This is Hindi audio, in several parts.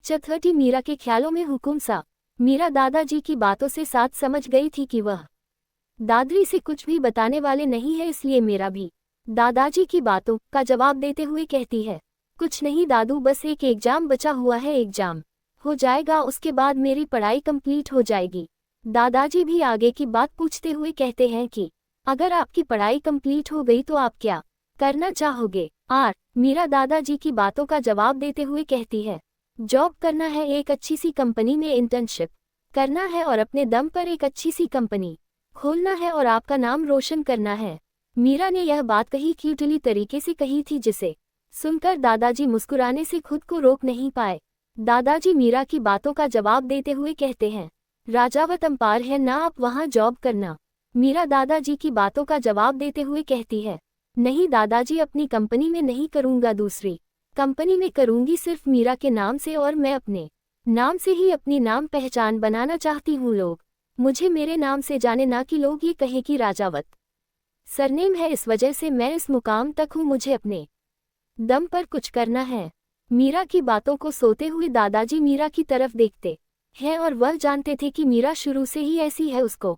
चौथी मीरा के ख्यालों में हुकुम सा। मीरा दादाजी की बातों से साथ समझ गई थी कि वह दादरी से कुछ भी बताने वाले नहीं है, इसलिए मीरा भी दादाजी की बातों का जवाब देते हुए कहती है, कुछ नहीं दादू, बस एक एग्जाम बचा हुआ है, एग्जाम हो जाएगा उसके बाद मेरी पढ़ाई कंप्लीट हो जाएगी। दादाजी भी आगे की बात पूछते हुए कहते हैं कि अगर आपकी पढ़ाई कंप्लीट हो गई तो आप क्या करना चाहोगे? मीरा दादाजी की बातों का जवाब देते हुए कहती है, जॉब करना है, एक अच्छी सी कंपनी में इंटर्नशिप करना है और अपने दम पर एक अच्छी सी कंपनी खोलना है और आपका नाम रोशन करना है। मीरा ने यह बात कही क्यूटली तरीके से कही थी जिसे सुनकर दादाजी मुस्कुराने से खुद को रोक नहीं पाए। दादाजी मीरा की बातों का जवाब देते हुए कहते हैं, राजावत अंपार है ना, आप वहाँ जॉब करना। मीरा दादाजी की बातों का जवाब देते हुए कहती है, नहीं दादाजी, अपनी कंपनी में नहीं करूँगा, दूसरी कंपनी में करूँगी, सिर्फ मीरा के नाम से, और मैं अपने नाम से ही अपनी नाम पहचान बनाना चाहती हूँ। लोग मुझे मेरे नाम से जाने, ना कि लोग ये कहे कि राजावत सरनेम है, इस वजह से मैं इस मुकाम तक हूँ, मुझे अपने दम पर कुछ करना है। मीरा की बातों को सोते हुए दादाजी मीरा की तरफ देखते हैं और वह जानते थे कि मीरा शुरू से ही ऐसी है। उसको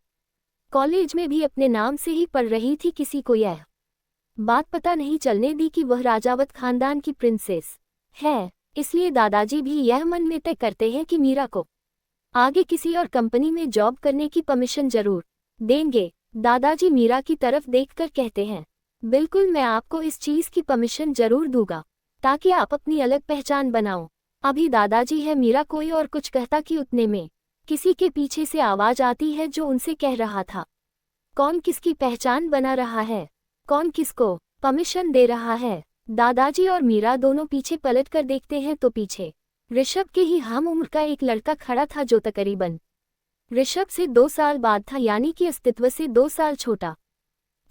कॉलेज में भी अपने नाम से ही पढ़ रही थी। किसी को यह बात पता नहीं चलने दी कि वह राजावत खानदान की प्रिंसेस है, इसलिए दादाजी भी यह मन में तय करते हैं कि मीरा को आगे किसी और कंपनी में जॉब करने की परमिशन जरूर देंगे। दादाजी मीरा की तरफ देखकर कहते हैं, बिल्कुल, मैं आपको इस चीज़ की परमिशन जरूर दूंगा ताकि आप अपनी अलग पहचान बनाओ। अभी दादाजी है मीरा कोई और कुछ कहता कि उतने में किसी के पीछे से आवाज आती है जो उनसे कह रहा था, कौन किसकी पहचान बना रहा है, कौन किसको परमिशन दे रहा है। दादाजी और मीरा दोनों पीछे पलट कर देखते हैं तो पीछे ऋषभ के ही हम उम्र का एक लड़का खड़ा था जो तकरीबन ऋषभ से 2 साल बाद था, यानी कि अस्तित्व से 2 साल छोटा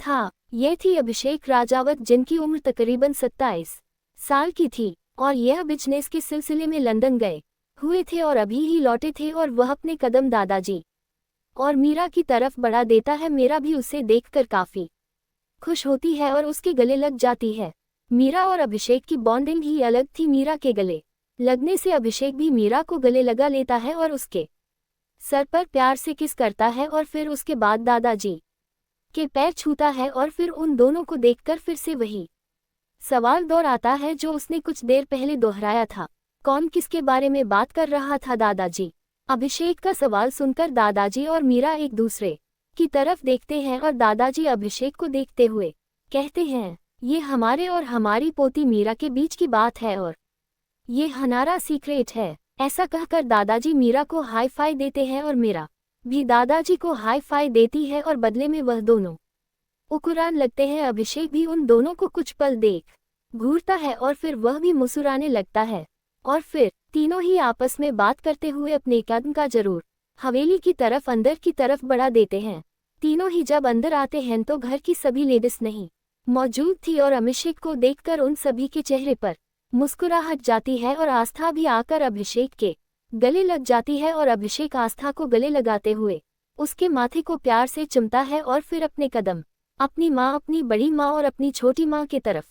था। यह थी अभिषेक राजावत, जिनकी उम्र तकरीबन 27 साल की थी और यह बिजनेस के सिलसिले में लंदन गए हुए थे और अभी ही लौटे थे और वह अपने कदम दादाजी और मीरा की तरफ बढ़ा देता है। मीरा भी उसे देखकर काफी खुश होती है और उसके गले लग जाती है। मीरा और अभिषेक की बॉन्डिंग ही अलग थी। मीरा के गले लगने से अभिषेक भी मीरा को गले लगा लेता है और उसके सर पर प्यार से किस करता है और फिर उसके बाद दादाजी के पैर छूता है और फिर उन दोनों को देखकर फिर से वही सवाल दौड़ आता है जो उसने कुछ देर पहले दोहराया था, कौन किसके बारे में बात कर रहा था दादाजी? अभिषेक का सवाल सुनकर दादाजी और मीरा एक दूसरे की तरफ देखते हैं और दादाजी अभिषेक को देखते हुए कहते हैं, ये हमारे और हमारी पोती मीरा के बीच की बात है और ये हमारा सीक्रेट है। ऐसा कहकर दादाजी मीरा को हाई फाई देते हैं और मीरा भी दादाजी को हाई फाई देती है और बदले में वह दोनों उकुरान लगते हैं। अभिषेक भी उन दोनों को कुछ पल देख घूरता है और फिर वह भी मुस्कुराने लगता है और फिर तीनों ही आपस में बात करते हुए अपने कदम का जरूर हवेली की तरफ अंदर की तरफ बढ़ा देते हैं। तीनों ही जब अंदर आते हैं तो घर की सभी लेडीज नहीं मौजूद थी और अभिषेक को देखकर उन सभी के चेहरे पर मुस्कुराहट जाती है और आस्था भी आकर अभिषेक के गले लग जाती है और अभिषेक आस्था को गले लगाते हुए उसके माथे को प्यार से चुमता है और फिर अपने कदम अपनी माँ, अपनी बड़ी माँ और अपनी छोटी माँ की तरफ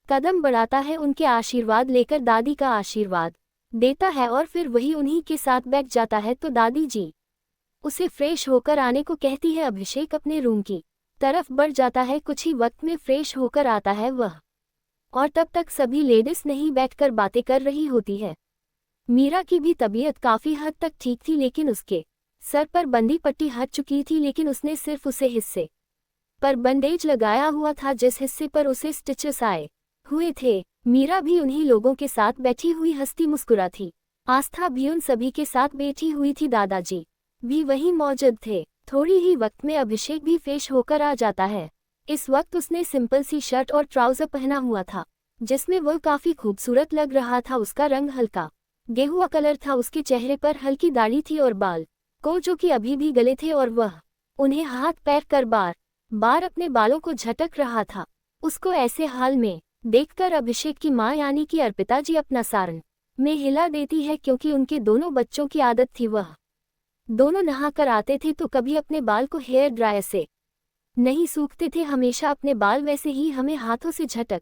कदम बढ़ाता है, उनके आशीर्वाद लेकर दादी का आशीर्वाद देता है और फिर वही उन्हीं के साथ बैठ जाता है। तो दादी जी उसे फ्रेश होकर आने को कहती है। अभिषेक अपने रूम की तरफ बढ़ जाता है। कुछ ही वक्त में फ्रेश होकर आता है वह और तब तक सभी लेडीज नहीं बैठकर बातें कर रही होती है। मीरा की भी तबीयत काफी हद तक ठीक थी, लेकिन उसके सर पर बंदी पट्टी हट चुकी थी, लेकिन उसने सिर्फ उसे हिस्से पर बंडेज लगाया हुआ था जिस हिस्से पर उसे स्टिचेस आए हुए थे। मीरा भी उन्हीं लोगों के साथ बैठी हुई हंसती मुस्कुरा थी। आस्था भी उन सभी के साथ बैठी हुई थी। दादाजी भी वहीं मौजूद थे। थोड़ी ही वक्त में अभिषेक भी फ्रेश होकर आ जाता है। इस वक्त उसने सिंपल सी शर्ट और ट्राउजर पहना हुआ था जिसमें वह काफी खूबसूरत लग रहा था। उसका रंग हल्का गेहुआ कलर था। उसके चेहरे पर हल्की दाढ़ी थी और बाल को जो कि अभी भी गले थे और वह उन्हें हाथ पैर कर बार बार अपने बालों को झटक रहा था। उसको ऐसे हाल में देखकर अभिषेक की माँ यानी कि अर्पिता जी अपना सारन में हिला देती है, क्योंकि उनके दोनों बच्चों की आदत थी वह दोनों नहाकर आते थे तो कभी अपने बाल को हेयर ड्रायर से नहीं सूखते थे, हमेशा अपने बाल वैसे ही हमें हाथों से झटक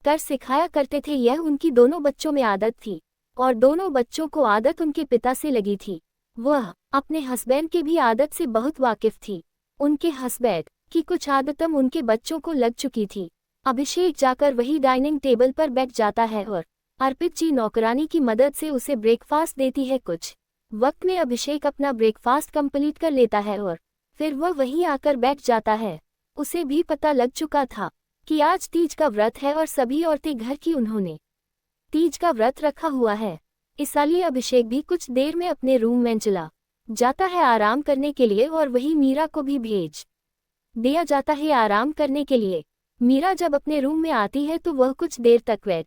कर सिखाया करते थे। यह उनकी दोनों बच्चों में आदत थी। और दोनों बच्चों को आदत उनके पिता से लगी थी। वह अपने हस्बैंड की भी आदत से बहुत वाकिफ थी। उनके हस्बैंड की कुछ आदतम उनके बच्चों को लग चुकी थी। अभिषेक जाकर वही डाइनिंग टेबल पर बैठ जाता है और अर्पित जी नौकरानी की मदद से उसे ब्रेकफास्ट देती है। कुछ वक्त में अभिषेक अपना ब्रेकफास्ट कंप्लीट कर लेता है और फिर वह वहीं आकर बैठ जाता है। उसे भी पता लग चुका था कि आज तीज का व्रत है और सभी औरतें घर की उन्होंने तीज का व्रत रखा हुआ है। इसलिए अभिषेक भी कुछ देर में अपने रूम में चला जाता है आराम करने के लिए और वही मीरा को भी भेज दिया जाता है आराम करने के लिए। मीरा जब अपने रूम में आती है तो वह कुछ देर तक बेड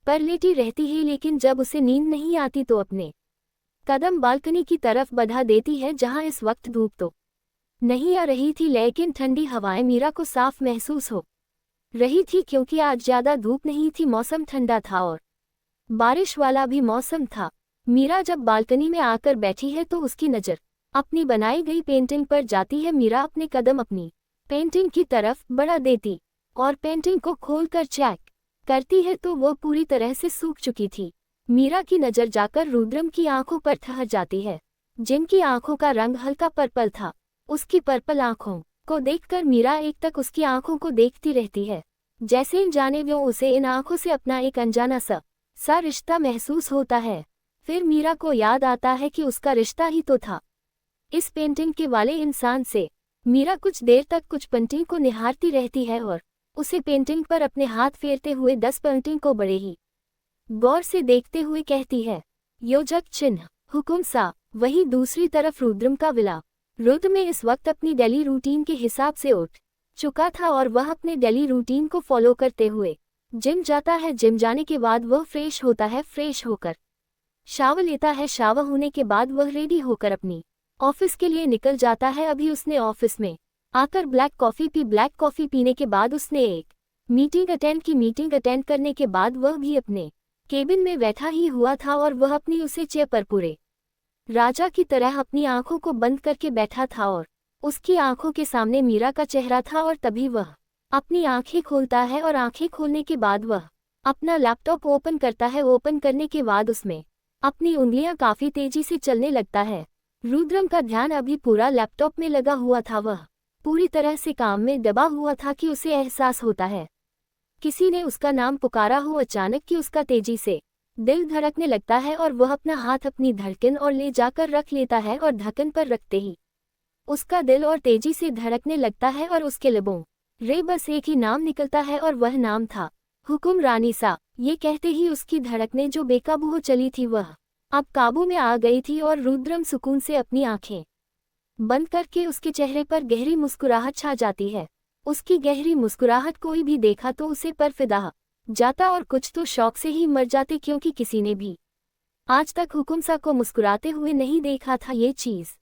पर लेटी रहती है, लेकिन जब उसे नींद नहीं आती तो अपने कदम बालकनी की तरफ बढ़ा देती है, जहां इस वक्त धूप तो नहीं आ रही थी, लेकिन ठंडी हवाएं मीरा को साफ महसूस हो रही थी, क्योंकि आज ज्यादा धूप नहीं थी, मौसम ठंडा था और बारिश वाला भी मौसम था। मीरा जब बालकनी में आकर बैठी है तो उसकी नज़र अपनी बनाई गई पेंटिंग पर जाती है। मीरा अपने कदम अपनी पेंटिंग की तरफ बढ़ा देती और पेंटिंग को खोलकर चेक करती है तो वह पूरी तरह से सूख चुकी थी। मीरा की नज़र जाकर रुद्रम की आंखों पर ठहर जाती है, जिनकी आंखों का रंग हल्का पर्पल था। उसकी पर्पल आंखों को देखकर मीरा एक तक उसकी आंखों को देखती रहती है, जैसे इन जाने वो उसे इन आंखों से अपना एक अनजाना सा रिश्ता महसूस होता है। फिर मीरा को याद आता है कि उसका रिश्ता ही तो था इस पेंटिंग के वाले इंसान से। मीरा कुछ देर तक कुछ पेंटिंग को निहारती रहती है और उसे पेंटिंग पर अपने हाथ फेरते हुए 10 पेंटिंग को बड़े ही गौर से देखते हुए कहती है, योजक चिन्ह हुकुम सा। वही दूसरी तरफ रुद्रम का विला। रुद्र में इस वक्त अपनी डेली रूटीन के हिसाब से उठ चुका था और वह अपने डेली रूटीन को फॉलो करते हुए जिम जाता है। जिम जाने के बाद वह फ्रेश होता है, फ्रेश होकर शावर लेता है। शावर होने के बाद वह रेडी होकर अपनी ऑफिस के लिए निकल जाता है। अभी उसने ऑफिस में आकर black coffee P. Black coffee पीने के बाद उसने एक मीटिंग अटेंड की। मीटिंग अटेंड करने के बाद वह भी अपने केबिन में बैठा ही हुआ था और वह अपनी उसे चेयर पर पूरे राजा की तरह अपनी आंखों को बंद करके बैठा था और उसकी आंखों के सामने मीरा का चेहरा था। और तभी वह अपनी आंखें खोलता है और आंखें खोलने के बाद वह अपना लैपटॉप ओपन करता है। ओपन करने के बाद उसमें अपनी उंगलियां काफी तेजी से चलने लगता है। रुद्रम का ध्यान अभी पूरा लैपटॉप में लगा हुआ था। वह पूरी तरह से काम में दबा हुआ था कि उसे एहसास होता है किसी ने उसका नाम पुकारा हो। अचानक कि उसका तेजी से दिल धड़कने लगता है और वह अपना हाथ अपनी धड़कन और ले जाकर रख लेता है और ढक्कन पर रखते ही उसका दिल और तेजी से धड़कने लगता है और उसके लबों रे बस एक ही नाम निकलता है और वह नाम था हुकुम रानी सा। ये कहते ही उसकी धड़कनें जो बेकाबू हो चली थी वह अब काबू में आ गई थी और रुद्रम सुकून से अपनी आंखें बंद करके उसके चेहरे पर गहरी मुस्कुराहट छा जाती है। उसकी गहरी मुस्कुराहट कोई भी देखा तो उसे पर फिदा जाता और कुछ तो शौक से ही मर जाते, क्योंकि किसी ने भी आज तक हुकुम सा को मुस्कुराते हुए नहीं देखा था। ये चीज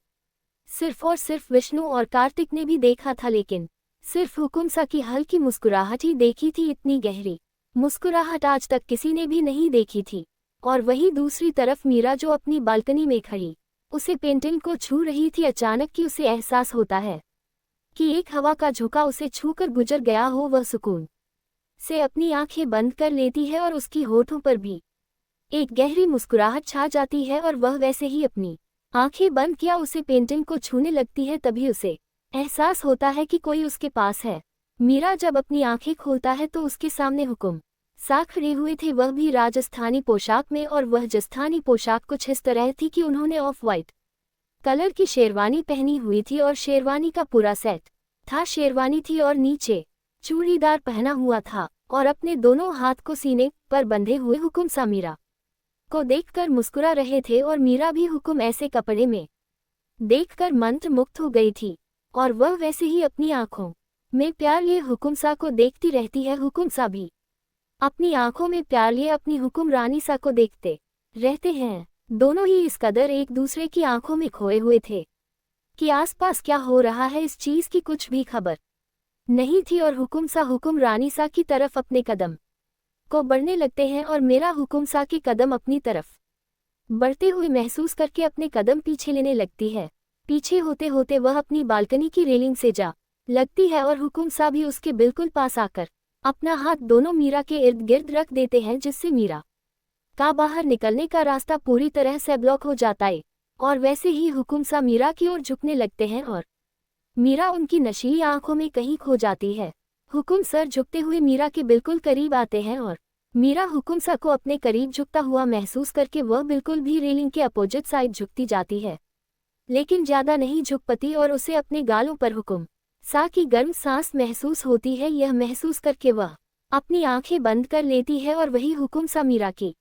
सिर्फ और सिर्फ विष्णु और कार्तिक ने भी देखा था, लेकिन सिर्फ हुकुम सा की हल्की मुस्कुराहट ही देखी थी। इतनी गहरी मुस्कुराहट आज तक किसी ने भी नहीं देखी थी। और वहीं दूसरी तरफ मीरा जो अपनी बालकनी में खड़ी उसे पेंटिंग को छू रही थी। अचानक कि उसे एहसास होता है कि एक हवा का झोंका उसे छूकर गुजर गया हो। वह सुकून से अपनी आंखें बंद कर लेती है और उसकी होठों पर भी एक गहरी मुस्कुराहट छा जाती है और वह वैसे ही अपनी आंखें बंद किया उसे पेंटिंग को छूने लगती है। तभी उसे एहसास होता है कि कोई उसके पास है। मीरा जब अपनी आंखें खोलता है तो उसके सामने हुकुम सा खड़े हुए थे, वह भी राजस्थानी पोशाक में। और वह राजस्थानी पोशाक कुछ इस तरह थी कि उन्होंने ऑफ वाइट कलर की शेरवानी पहनी हुई थी और शेरवानी का पूरा सेट था। शेरवानी थी और नीचे चूड़ीदार पहना हुआ था और अपने दोनों हाथ को सीने पर बंधे हुए हुकुम सा मीरा को देखकर मुस्कुरा रहे थे। और मीरा भी हुकुम ऐसे कपड़े में देखकर मंत्रमुग्ध हो गई थी और वह वैसे ही अपनी आंखों में प्यार लिए हुकुम सा को देखती रहती है। हुकुम सा भी अपनी आंखों में प्यार लिए अपनी हुकुम रानी सा को देखते रहते हैं। दोनों ही इस कदर एक दूसरे की आंखों में खोए हुए थे कि आसपास क्या हो रहा है इस चीज की कुछ भी खबर नहीं थी। और हुकुम सा हुकुम रानी सा की तरफ अपने कदम को बढ़ने लगते हैं और मेरा हुकुम सा के कदम अपनी तरफ बढ़ते हुए महसूस करके अपने कदम पीछे लेने लगती है। पीछे होते होते वह अपनी बालकनी की रेलिंग से जा लगती है और हुकुम सा भी उसके बिल्कुल पास आकर अपना हाथ दोनों मीरा के इर्द गिर्द रख देते हैं, जिससे मीरा का बाहर निकलने का रास्ता पूरी तरह से ब्लॉक हो जाता है और वैसे ही हुकुम सा मीरा की ओर झुकने लगते हैं और मीरा उनकी नशीली आंखों में कहीं खो जाती है। हुकुम सर झुकते हुए मीरा के बिल्कुल करीब आते हैं और मीरा हुकुम सा को अपने करीब झुकता हुआ महसूस करके वह बिल्कुल भी रेलिंग के अपोजिट साइड झुकती जाती है, लेकिन ज्यादा नहीं झुक पाती और उसे अपने गालों पर हुकुम सा की गर्म सांस महसूस होती है। यह महसूस करके वह अपनी आंखें बंद कर लेती है और वही हुकुम सा मीरा की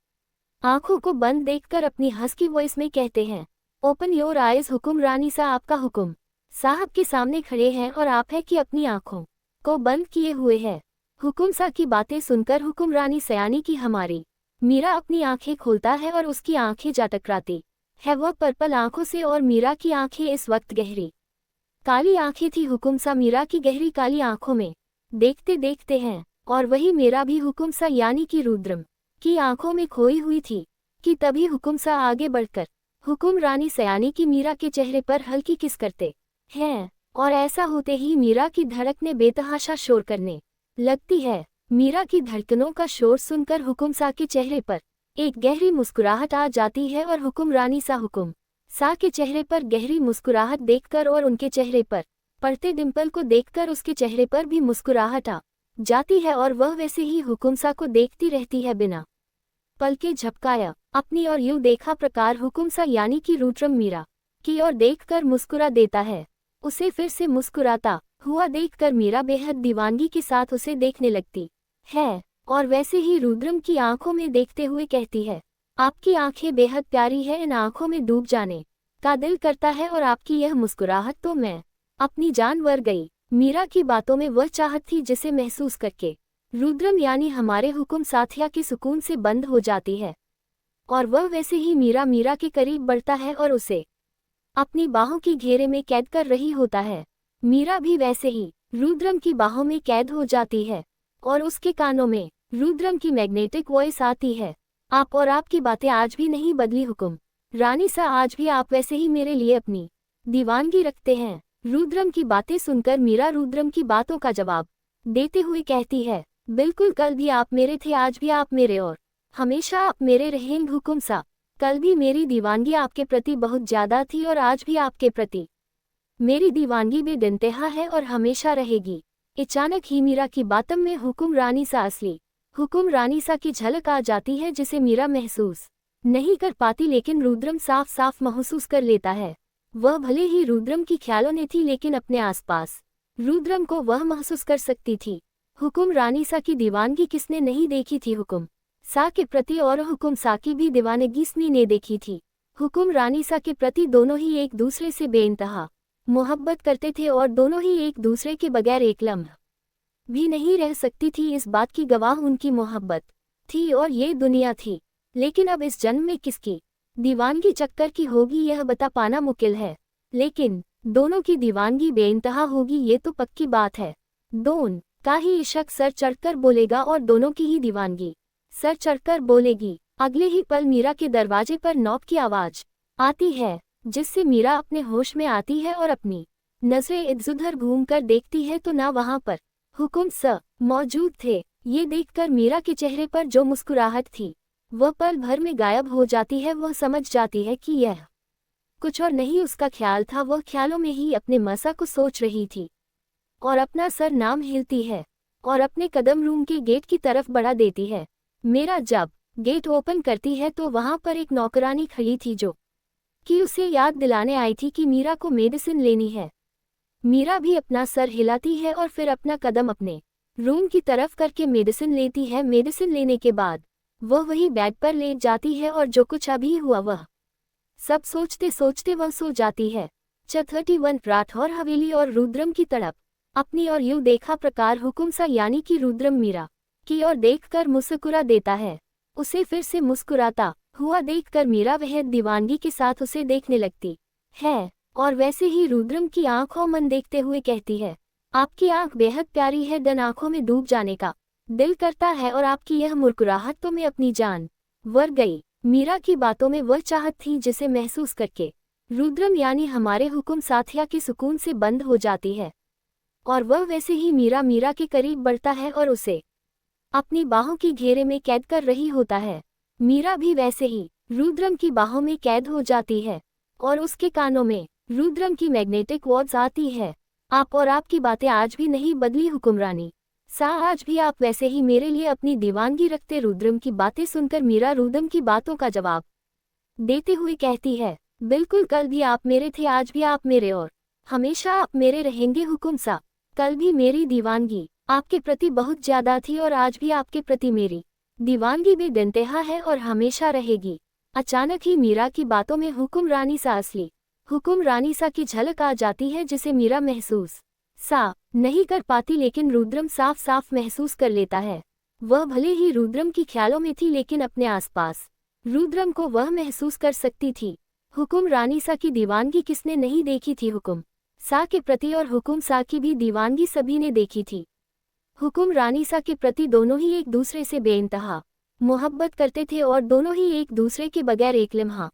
आंखों को बंद देखकर अपनी हंसकी वॉइस में कहते हैं, ओपन योर आइज हुकुम रानी सा। आपका हुकुम साहब के सामने खड़े हैं और आप है कि अपनी आंखों को बंद किए हुए है। हुकुम सा की बातें सुनकर हुकुम रानी सयानी की हमारी मीरा अपनी आंखें खोलता है और उसकी आंखें जा टकराती है वह पर्पल आंखों से और मीरा की आंखें इस वक्त गहरी काली आंखें थी। हुकुम सा मीरा की गहरी काली आंखों में देखते देखते हैं और वही मेरा भी हुकुम सा यानी कि रुद्रम की आंखों में खोई हुई थी कि तभी हुकुम सा आगे बढ़कर हुकुम रानी सयानी की मीरा के चेहरे पर हल्की किस करते हैं और ऐसा होते ही मीरा की धड़कनें बेतहाशा शोर करने लगती है। मीरा की धड़कनों का शोर सुनकर हुकुम सा के चेहरे पर एक गहरी मुस्कुराहट आ जाती है और हुकुम रानी सा हुकुम सा के चेहरे पर गहरी मुस्कुराहट देखकर और उनके चेहरे पर पड़ते डिंपल को देखकर उसके चेहरे पर भी मुस्कुराहट आ जाती है और वह वैसे ही हुकुम सा को देखती रहती है बिना पलके झपकाया अपनी और यूं देखा प्रकार हुकुम सा यानी कि रुद्रम मीरा की ओर देखकर मुस्कुरा देता है। उसे फिर से मुस्कुराता हुआ देखकर मीरा बेहद दीवानगी के साथ उसे देखने लगती है और वैसे ही रुद्रम की आंखों में देखते हुए कहती है, आपकी आंखें बेहद प्यारी है, इन आंखों में डूब जाने का दिल करता है और आपकी यह मुस्कुराहट तो मैं अपनी जान वर गई। मीरा की बातों में वह चाहत थी जिसे महसूस करके रुद्रम यानी हमारे हुकुम साथिया के सुकून से बंद हो जाती है और वह वैसे ही मीरा के करीब बढ़ता है और उसे अपनी बाहों की घेरे में कैद कर रही होता है। मीरा भी वैसे ही रुद्रम की बाहों में कैद हो जाती है और उसके कानों में रुद्रम की मैग्नेटिक वॉइस आती है, आप और आपकी बातें आज भी नहीं बदली हुकुम रानी सा, आज भी आप वैसे ही मेरे लिए अपनी दीवानगी रखते हैं। रुद्रम की बातें सुनकर मीरा रुद्रम की बातों का जवाब देते हुए कहती है, बिल्कुल, कल भी आप मेरे थे, आज भी आप मेरे और हमेशा आप मेरे रहेंगे हुकुम सा। कल भी मेरी दीवानगी आपके प्रति बहुत ज्यादा थी और आज भी आपके प्रति मेरी दीवानगी बेइंतहा है और हमेशा रहेगी। अचानक ही मीरा की बातों में हुकुम रानी सा असली हुकुम रानी सा की झलक आ जाती है जिसे मीरा महसूस नहीं कर पाती, लेकिन रुद्रम साफ साफ महसूस कर लेता है। वह भले ही रुद्रम की ख्यालों ने थी लेकिन अपने आसपास रुद्रम को वह महसूस कर सकती थी। हुकुम रानी सा की दीवानगी किसने नहीं देखी थी हुकुम सा के प्रति, और हुकुम सा की भी दीवानगी किसने ने देखी थी हुकुम रानी सा के प्रति। दोनों ही एक दूसरे से बेइंतहा मोहब्बत करते थे और दोनों ही एक दूसरे के बगैर एक लम्हा भी नहीं रह सकती थी। इस बात की गवाह उनकी मोहब्बत थी और ये दुनिया थी। लेकिन अब इस जन्म में किसकी दीवानगी चक्कर की होगी यह बता पाना मुश्किल है, लेकिन दोनों की दीवानगी बेइंतहा होगी ये तो पक्की बात है। दोनों का ही इश्क सर चढ़कर बोलेगा और दोनों की ही दीवानगी सर चढ़कर बोलेगी। अगले ही पल मीरा के दरवाजे पर नॉक की आवाज आती है जिससे मीरा अपने होश में आती है और अपनी नजरें इधर-उधर घूमकर देखती है तो ना वहां पर हुकुम सा मौजूद थे। ये देखकर मीरा के चेहरे पर जो मुस्कुराहट थी वह पल भर में गायब हो जाती है। वह समझ जाती है कि यह कुछ और नहीं उसका ख्याल था। वह ख्यालों में ही अपने मसा को सोच रही थी और अपना सर नाम हिलती है और अपने कदम रूम के गेट की तरफ बढ़ा देती है। मेरा जब गेट ओपन करती है तो वहां पर एक नौकरानी खड़ी थी जो कि उसे याद दिलाने आई थी कि मीरा को मेडिसिन लेनी है। मीरा भी अपना सर हिलाती है और फिर अपना कदम अपने रूम की तरफ करके मेडिसिन लेती है। मेडिसिन लेने के बाद वह वही बेड पर लेट जाती है और जो कुछ अभी हुआ वह सब सोचते सोचते वह सो जाती है। 31 राठौर हवेली और रुद्रम की तड़प अपनी और यूं देखा प्रकार हुकुम सा यानी कि रुद्रम मीरा की ओर देखकर मुस्कुरा देता है। उसे फिर से मुस्कुराता हुआ देखकर मीरा वह दीवानगी के साथ उसे देखने लगती है और वैसे ही रुद्रम की आंखों मन देखते हुए कहती है, आपकी आंख बेहद प्यारी है, दन आंखों में डूब जाने का दिल करता है और आपकी यह मुस्कुराहट तो मैं अपनी जान वर गई। मीरा की बातों में वह चाहत थी जिसे महसूस करके रुद्रम यानी हमारे हुकुम साथिया के सुकून से बंद हो जाती है और वह वैसे ही मीरा के करीब बढ़ता है और उसे अपनी बाहों की घेरे में कैद कर रही होता है। मीरा भी वैसे ही रुद्रम की बाहों में कैद हो जाती है और उसके कानों में रुद्रम की मैग्नेटिक वॉर्ड्स आती है। आप और आपकी बातें आज भी नहीं बदली हुक्मरानी सा, आज भी आप वैसे ही मेरे लिए अपनी दीवानगी रखते। रुद्रम की बातें सुनकर मीरा रुद्रम की बातों का जवाब देते हुए कहती है, बिल्कुल, कल भी आप मेरे थे, आज भी आप मेरे और हमेशा आप मेरे रहेंगे हुकुम सा। कल भी मेरी दीवानगी आपके प्रति बहुत ज्यादा थी और आज भी आपके प्रति मेरी दीवानगी बेइंतहा है और हमेशा रहेगी। अचानक ही मीरा की बातों में हुक्मरानी सा असली हुक्मरानी सा की झलक आ जाती है, जिसे मीरा महसूस सा नहीं कर पाती, लेकिन रुद्रम साफ साफ महसूस कर लेता है। वह भले ही रुद्रम की ख्यालों में थी, लेकिन अपने आसपास रुद्रम को वह महसूस कर सकती थी। हुक्मरानी सा की दीवानगी किसने नहीं देखी थी हुकुम सा के प्रति, और हुकुम सा की भी दीवानगी सभी ने देखी थी। हुक्मरानी सा के प्रति दोनों ही एक दूसरे से बेइंतहा मोहब्बत करते थे और दोनों ही एक दूसरे के बगैर एक लम्हा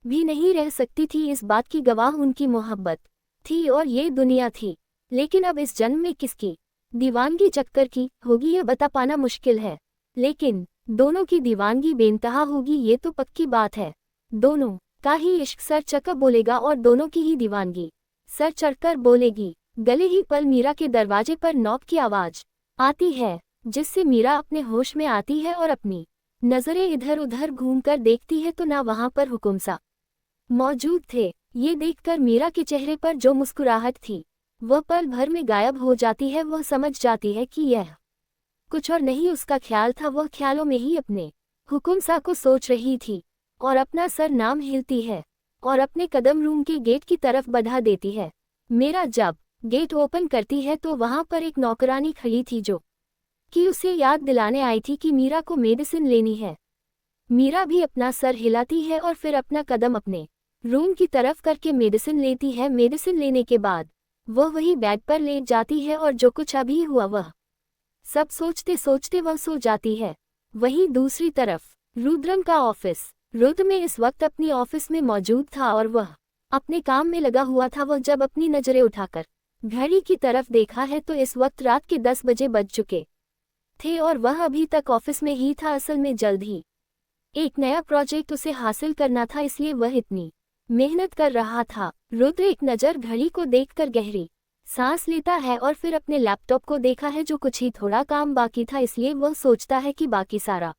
भी नहीं रह सकती थी। इस बात की गवाह उनकी मोहब्बत थी और ये दुनिया थी। लेकिन अब इस जन्म में किसकी दीवानगी चक्कर की होगी यह बता पाना मुश्किल है, लेकिन दोनों की दीवानगी बेइंतहा होगी ये तो पक्की बात है। दोनों का ही इश्क सर चढ़कर बोलेगा और दोनों की ही दीवानगी सर चढ़कर बोलेगी। गले ही पल मीरा के दरवाजे पर नॉक की आवाज आती है, जिससे मीरा अपने होश में आती है और अपनी नजरें इधर उधर घूमकर देखती है तो ना वहां पर हुकुम सा मौजूद थे। ये देखकर मीरा के चेहरे पर जो मुस्कुराहट थी वह पल भर में गायब हो जाती है। वह समझ जाती है कि यह कुछ और नहीं उसका ख्याल था। वह ख्यालों में ही अपने हुकुम सा को सोच रही थी और अपना सर नाम हिलती है और अपने कदम रूम के गेट की तरफ बढ़ा देती है। मेरा जब गेट ओपन करती है तो वहां पर एक नौकरानी खड़ी थी जो कि उसे याद दिलाने आई थी कि मीरा को मेडिसिन लेनी है। मीरा भी अपना सर हिलाती है और फिर अपना कदम अपने रूम की तरफ करके मेडिसिन लेती है। मेडिसिन लेने के बाद वह वही बेड पर लेट जाती है और जो कुछ अभी हुआ वह सब सोचते सोचते वह सो जाती है। वहीं दूसरी तरफ रुद्रम का ऑफिस। रुद्र में इस वक्त अपनी ऑफिस में मौजूद था और वह अपने काम में लगा हुआ था। वह जब अपनी नजरें उठाकर घड़ी की तरफ देखा है तो इस वक्त रात के 10 बजे बज चुके थे और वह अभी तक ऑफिस में ही था। असल में जल्द ही एक नया प्रोजेक्ट उसे हासिल करना था, इसलिए वह इतनी मेहनत कर रहा था। रुद्र एक नज़र घड़ी को देखकर गहरी सांस लेता है और फिर अपने लैपटॉप को देखा है जो कुछ ही थोड़ा काम बाकी था, इसलिए वह सोचता है कि बाकी सारा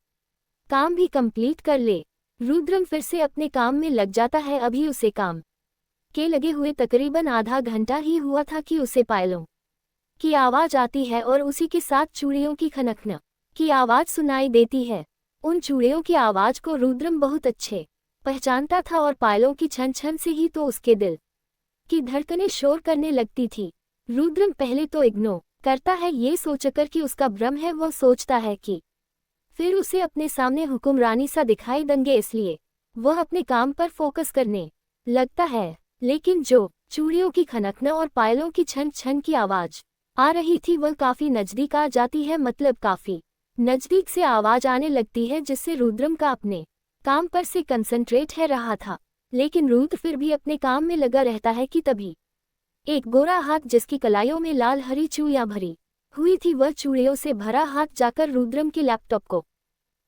काम भी कंप्लीट कर ले। रुद्रम फिर से अपने काम में लग जाता है। अभी उसे काम के लगे हुए तकरीबन आधा घंटा ही हुआ था कि उसे पायलों की आवाज आती है और उसी के साथ चूड़ियों की खनखन की आवाज सुनाई देती है। उन चूड़ियों की आवाज को रुद्रम बहुत अच्छे पहचानता था और पायलों की छन छन से ही तो उसके दिल की धड़कनें शोर करने लगती थी। रुद्रम पहले तो इग्नोर करता है ये सोचकर कि उसका भ्रम है। वह सोचता है कि फिर उसे अपने सामने हुक्मरानी सा दिखाई देंगे, इसलिए वह अपने काम पर फोकस करने लगता है। लेकिन जो चूड़ियों की खनखन और पायलों की छन छन की आवाज आ रही थी वह काफी नजदीक आ जाती है, मतलब काफी नजदीक से आवाज आने लगती है, जिससे रुद्रम का अपने काम पर से कंसंट्रेट है रहा था। लेकिन रुद्र फिर भी अपने काम में लगा रहता है कि तभी एक गोरा हाथ जिसकी कलाइयों में लाल हरी चूड़ियां भरी हुई थी, वह चूड़ियों से भरा हाथ जाकर रुद्रम के लैपटॉप को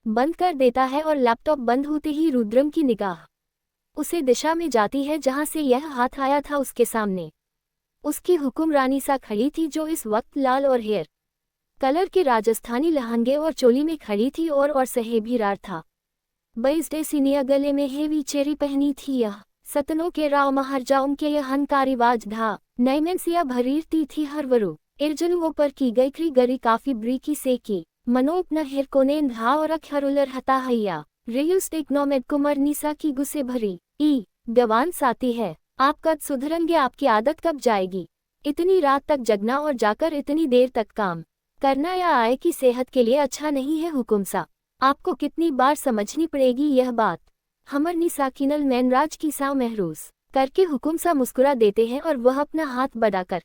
बंद कर देता है और लैपटॉप बंद होते ही रुद्रम की निगाह उसे दिशा में जाती है जहां से यह हाथ आया था। उसके सामने उसकी हुक्मरानी सा खड़ी थी जो इस वक्त लाल और हेयर कलर के राजस्थानी लहंगे और चोली में खड़ी थी और सहेबी रार था। बैजडे सीनिया गले में हेवी चेरी पहनी थी। यह सतनों के राव महारजाओं के यह हनकारिवाज धा नैमेंसिया भरीरती थी हरवरु इर्जनुओं पर की गई क्री गरी काफी ब्रीकी से की मनोपन हिरकोनेन धा और अखरुलर हता हैया रेयुस टेक्नोमेड कुमर निसा की गुस्से भरी ई गवान साती है। आप कब सुधरेंगे? आपकी आदत कब जाएगी? इतनी रात तक जगना और जाकर इतनी देर तक काम करना या आय की सेहत के लिए अच्छा नहीं है। हुकुम सा आपको कितनी बार समझनी पड़ेगी यह बात। हमर निसा किनल मैनराज की साव महरूस करके हुकुम सा मुस्कुरा देते हैं और वह अपना हाथ बढ़ाकर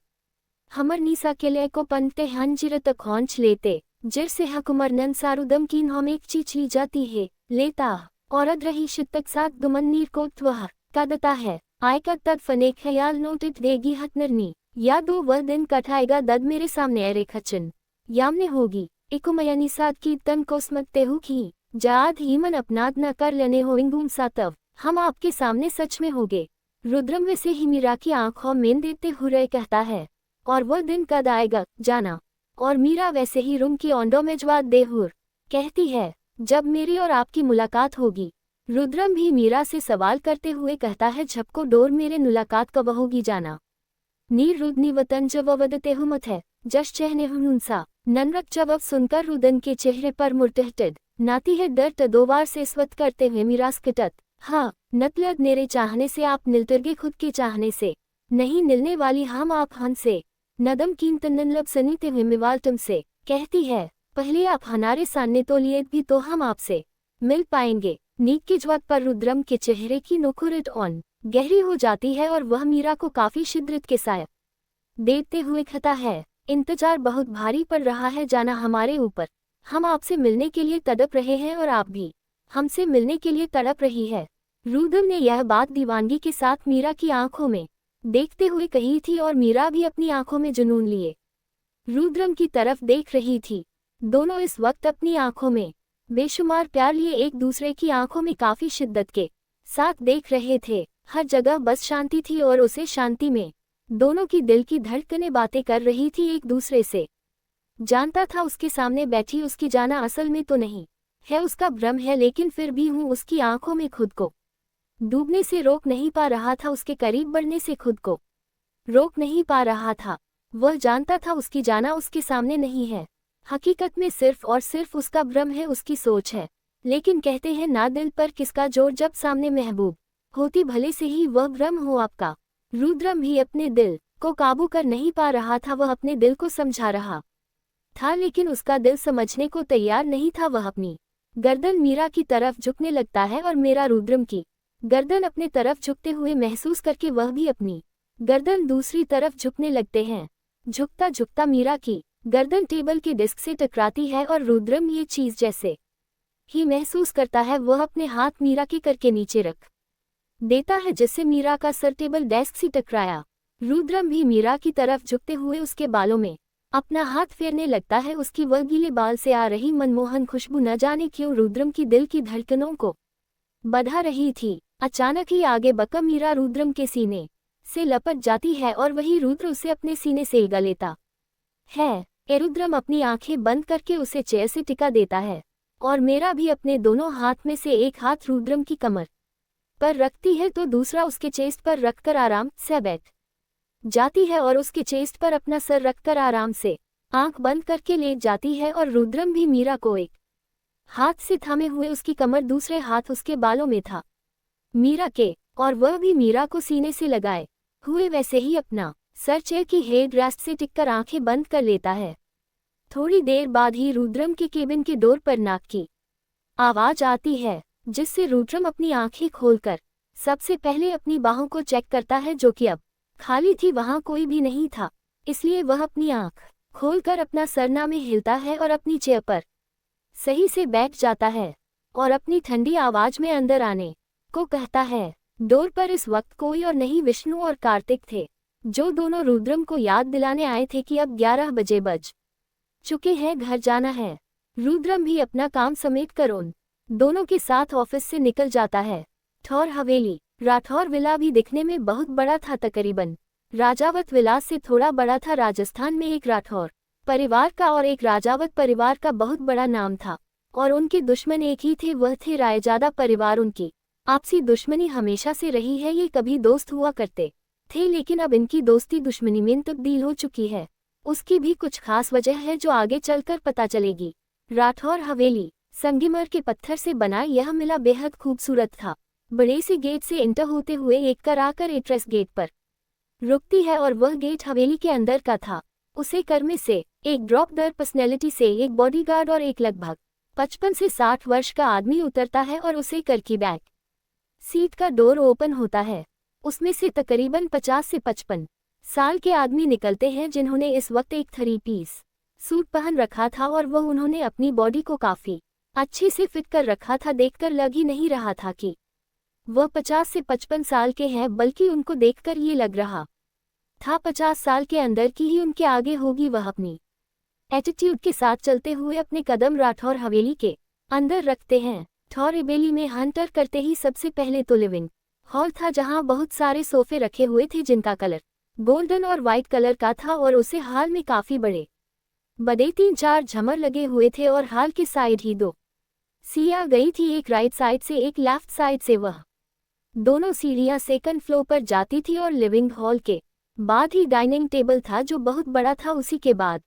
हमर निसा के लिए को पनते हंजिर तक खौंच लेते, जिर से हकुमर नन सारुदम की नौमेक चीची जाती है लेता औरत रही शितक साथ दुमन नीर को त्वह कदता है आयकर तक फने ख्याल नोटित देगी हतनरनी या दो वह दिन कठाएगा दद मेरे सामने अरे खचन यामने होगी इकुमयनी साथ की तन को स्मकते हु की जाद ही मन अपनाद न कर लेने होंगूम सा तब हम आपके सामने सच में होगे। रुद्रम वैसे ही मीरा की आंखों में देते हुए कहता है, और वह दिन कद आएगा जाना। और मीरा वैसे ही रूम की ओंडों में जवाब दे हुर कहती है, जब मेरी और आपकी मुलाकात होगी। रुद्रम भी मीरा से सवाल करते हुए कहता है, झपको डोर मेरे मुलाकात कब होगी जाना। नीर रुदनी वतन जवदते हुमत है जश चहने हुनसा ननरक जवाब सुनकर रुदन के चेहरे पर मुर्तहटिद नाती है डर दो बार से स्वत करते हुए मीरास कटत। हाँ नतलद मेरे चाहने से आप निलतरगे खुद के चाहने से नहीं निलने वाली हम आप हन से नदम कीमतन लब सनीते हुए मिवाल तुमसे कहती है, पहले आप हमारे सामने तो लिए भी तो हम आपसे मिल पाएंगे। नीक की जवाब पर रुद्रम के चेहरे की नोखुरट ऑन गहरी हो जाती है और वह मीरा को काफी शिद्दत के साथ देते हुए कहता है, इंतजार बहुत भारी पड़ रहा है जाना हमारे ऊपर। हम आपसे मिलने के लिए तड़प रहे हैं और आप भी हमसे मिलने के लिए तड़प रही है। रुद्रम ने यह बात दीवानगी के साथ मीरा की आंखों में देखते हुए कही थी और मीरा भी अपनी आंखों में जुनून लिए रुद्रम की तरफ देख रही थी। दोनों इस वक्त अपनी आंखों में बेशुमार प्यार लिए एक दूसरे की आंखों में काफी शिद्दत के साथ देख रहे थे। हर जगह बस शांति थी और उसे शांति में दोनों की दिल की धड़कनें बातें कर रही थी एक दूसरे से। जानता था उसके सामने बैठी उसकी जाना असल में तो नहीं है, उसका भ्रम है, लेकिन फिर भी हूँ उसकी आंखों में खुद को डूबने से रोक नहीं पा रहा था, उसके करीब बढ़ने से खुद को रोक नहीं पा रहा था। वह जानता था उसकी जाना उसके सामने नहीं है, हकीकत में सिर्फ और सिर्फ उसका भ्रम है, उसकी सोच है। लेकिन कहते हैं ना दिल पर किसका जोर, जब सामने महबूब होती भले से ही वह भ्रम हो आपका। रुद्रम भी अपने दिल को काबू कर नहीं पा रहा था, वह अपने दिल को समझा रहा था लेकिन उसका दिल समझने को तैयार नहीं था। वह अपनी गर्दन मीरा की तरफ झुकने लगता है और मेरा रुद्रम की गर्दन अपने तरफ झुकते हुए महसूस करके वह भी अपनी गर्दन दूसरी तरफ झुकने लगते हैं। झुकता झुकता मीरा की गर्दन टेबल के डिस्क से टकराती है और रुद्रम ये चीज जैसे ही महसूस करता है वह अपने हाथ मीरा के करके नीचे रख देता है, जिससे मीरा का सर टेबल डेस्क से टकराया। रुद्रम भी मीरा की तरफ झुकते हुए उसके बालों में अपना हाथ फेरने लगता है। उसकी वह गीले बाल से आ रही मनमोहन खुशबू न जाने क्यों रुद्रम की दिल की धड़कनों को बढ़ा रही थी। अचानक ही आगे बका मीरा रुद्रम के सीने से लपट जाती है और वही रुद्र उसे अपने सीने से लगा लेता है। रुद्रम अपनी आंखें बंद करके उसे चेयर से टिका देता है और मेरा भी अपने दोनों हाथ में से एक हाथ रुद्रम की कमर पर रखती है तो दूसरा उसके चेस्ट पर रखकर आराम से बैठ जाती है और उसके चेस्ट पर अपना सर रखकर आराम से आंख बंद करके लेट जाती है। और रुद्रम भी मीरा को एक हाथ से थामे हुए उसकी कमर दूसरे हाथ उसके बालों में था मीरा के, और वह भी मीरा को सीने से लगाए हुए वैसे ही अपना सर चेयर की हेड रेस्ट से टिककर आंखें बंद कर लेता है। थोड़ी देर बाद ही रुद्रम के केबिन के डोर पर नाक की आवाज आती है, जिससे रुद्रम अपनी आंखें खोलकर सबसे पहले अपनी बाहों को चेक करता है जो कि अब खाली थी, वहां कोई भी नहीं था। इसलिए वह अपनी आंख खोलकर अपना सरना में हिलता है और अपनी चेयर पर सही से बैठ जाता है और अपनी ठंडी आवाज में अंदर आने को कहता है। डोर पर इस वक्त कोई और नहीं विष्णु और कार्तिक थे, जो दोनों रुद्रम को याद दिलाने आए थे कि अब 11 बजे बज चुके हैं, घर जाना है। रुद्रम भी अपना काम समेट कर उन दोनों के साथ ऑफिस से निकल जाता है। ठौर हवेली राठौर विला भी दिखने में बहुत बड़ा था, तकरीबन राजावत विलास से थोड़ा बड़ा था। राजस्थान में एक राठौर परिवार का और एक राजावत परिवार का बहुत बड़ा नाम था और उनके दुश्मन एक ही थे, वह थे रायजादा परिवार। उनकी आपसी दुश्मनी हमेशा से रही है, ये कभी दोस्त हुआ करते थे लेकिन अब इनकी दोस्ती दुश्मनी में तब्दील हो चुकी है। उसकी भी कुछ खास वजह है जो आगे चलकर पता चलेगी। राठौर हवेली संगमरमर के पत्थर से बना यह मिला बेहद खूबसूरत था। बड़े से गेट से इंटर होते हुए एक कर आकर एड्रेस गेट पर रुकती है और वह गेट हवेली के अंदर का था। उसे कर में से एक ड्रॉप दर पर्सनैलिटी से एक बॉडीगार्ड और एक लगभग 55 से 60 वर्ष का आदमी उतरता है और उसे कर की बैक सीट का डोर ओपन होता है। उसमें से तकरीबन 50 से 55 साल के आदमी निकलते हैं, जिन्होंने इस वक्त एक 3 पीस सूट पहन रखा था और वह उन्होंने अपनी बॉडी को काफी अच्छे से फिट कर रखा था। देखकर लग ही नहीं रहा था कि वह 50 से 55 साल के हैं, बल्कि उनको देखकर ये लग रहा था 50 साल के अंदर की ही उनके आगे होगी। वह अपनी एटीट्यूड के साथ चलते हुए अपने कदम राठौर हवेली के अंदर रखते हैं। हवेली में हंटर करते ही सबसे पहले तो लिविंग हॉल था, जहां बहुत सारे सोफे रखे हुए थे जिनका कलर गोल्डन और वाइट कलर का था और उसे हाल में काफी बड़े 3-4 झमर लगे हुए थे और हाल के साइड ही 2 सीढ़ियां गई थी, एक राइट साइड से एक लेफ्ट साइड से। वह दोनों सीढ़ियां सेकंड फ्लोर पर जाती थी और लिविंग हॉल के बाद ही डाइनिंग टेबल था जो बहुत बड़ा था, उसी के बाद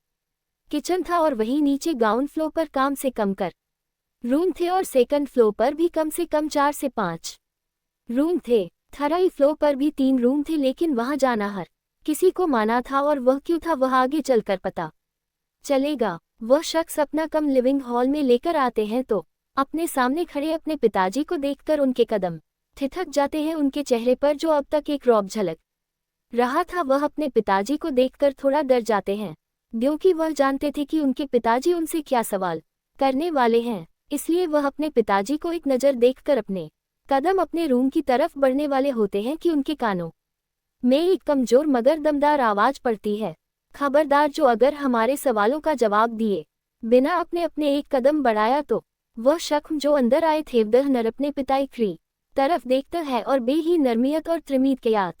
किचन था और वहीं नीचे ग्राउंड फ्लोर पर कम से कम कर रूम थे और सेकंड फ्लोर पर भी कम से कम 4 से 5 रूम थे। थर्ड फ्लोर पर भी 3 रूम थे, लेकिन वहां जाना हर किसी को माना था और वह क्यों था वह आगे चलकर पता चलेगा। वह शख्स अपना कम लिविंग हॉल में लेकर आते हैं तो अपने सामने खड़े अपने पिताजी को देखकर उनके कदम ठिठक जाते हैं। उनके चेहरे पर जो अब तक एक रौब झलक रहा था, वह अपने पिताजी को देखकर थोड़ा डर जाते हैं, क्योंकि वह जानते थे कि उनके पिताजी उनसे क्या सवाल करने वाले हैं। इसलिए वह अपने पिताजी को एक नज़र देखकर अपने कदम अपने रूम की तरफ बढ़ने वाले होते हैं कि उनके कानों में एक कमजोर मगर दमदार आवाज पड़ती है, खबरदार, जो अगर हमारे सवालों का जवाब दिए बिना अपने अपने एक कदम बढ़ाया तो। वह शख्स जो अंदर आए थे वह नर अपने पिता की तरफ देखता है और बेही नरमियत और त्रिमीत के याद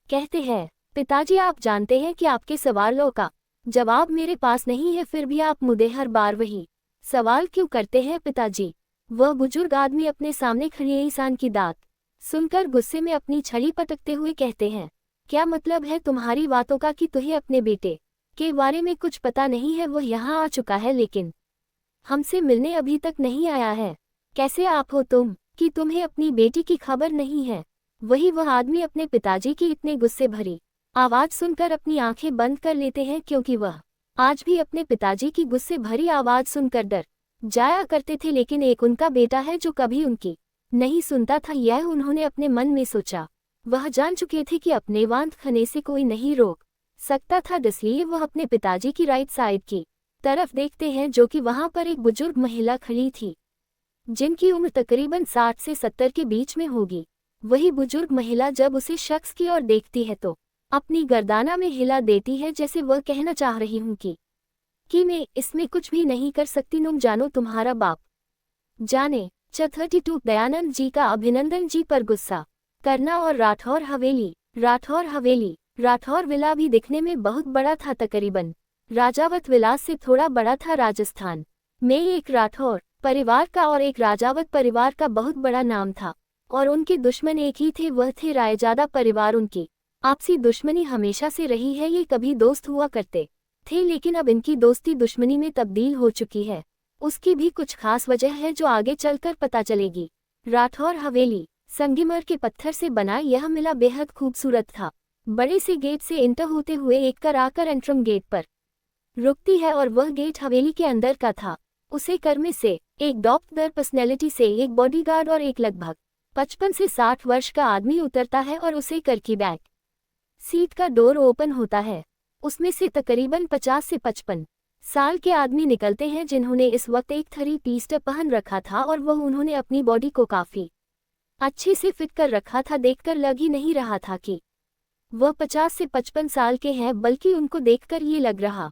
कहते हैं, पिताजी, आप जानते हैं कि आपके सवालों का जवाब मेरे पास नहीं है, फिर भी आप मुझे हर बार वही सवाल क्यों करते हैं पिताजी। वह बुजुर्ग आदमी अपने सामने खड़ी इंसान की बात सुनकर गुस्से में अपनी छड़ी पटकते हुए कहते हैं, क्या मतलब है तुम्हारी बातों का कि तुम्हें अपने बेटे के बारे में कुछ पता नहीं है? वह यहाँ आ चुका है लेकिन हमसे मिलने अभी तक नहीं आया है। कैसे आप हो तुम कि तुम्हें अपनी बेटी की खबर नहीं है? वह आदमी अपने पिताजी की इतने गुस्से भरी आवाज सुनकर अपनी आंखें बंद कर लेते हैं, क्योंकि वह आज भी अपने पिताजी की गुस्से भरी आवाज सुनकर डर जाया करते थे। लेकिन एक उनका बेटा है जो कभी उनकी नहीं सुनता था, यह उन्होंने अपने मन में सोचा। वह जान चुके थे कि अपने वांत खाने से कोई नहीं रोक सकता था, इसलिए वह अपने पिताजी की राइट साइड की तरफ देखते हैं, जो कि वहां पर एक बुजुर्ग महिला खड़ी थी जिनकी उम्र तकरीबन 60 से 70 के बीच में होगी। वही बुजुर्ग महिला जब उसे शख्स की ओर देखती है तो अपनी गर्दाना में हिला देती है, जैसे वह कहना चाह रही हूं कि मैं इसमें कुछ भी नहीं कर सकती, तुम जानो तुम्हारा बाप जाने। 32 दयानंद जी का अभिनंदन जी पर गुस्सा करना और राठौर हवेली राठौर विला भी दिखने में बहुत बड़ा था, तकरीबन राजावत विलास से थोड़ा बड़ा था। राजस्थान में एक राठौर परिवार का और एक राजावत परिवार का बहुत बड़ा नाम था और उनके दुश्मन एक ही थे, वह थे रायजादा परिवार। उनकी आपसी दुश्मनी हमेशा से रही है, ये कभी दोस्त हुआ करते थे लेकिन अब इनकी दोस्ती दुश्मनी में तब्दील हो चुकी है। उसकी भी कुछ खास वजह है जो आगे चलकर पता चलेगी। राठौर हवेली संगमरमर के पत्थर से बना यह मिला बेहद खूबसूरत था। बड़े से गेट से इंटर होते हुए एक कर आकर एंट्रम गेट पर रुकती है और वह गेट हवेली के अंदर का था। उसे कर में से एक डॉक्टर पर्सनैलिटी से एक बॉडीगार्ड और एक लगभग 55 से 60 वर्ष का आदमी उतरता है और उसे कर की बैक सीट का डोर ओपन होता है। उसमें से तकरीबन 50 से 55 साल के आदमी निकलते हैं, जिन्होंने इस वक्त एक 3-पीस पहन रखा था और वह उन्होंने अपनी बॉडी को काफी अच्छे से फिट कर रखा था। देखकर लग ही नहीं रहा था कि वह 50 से 55 साल के हैं, बल्कि उनको देखकर ये लग रहा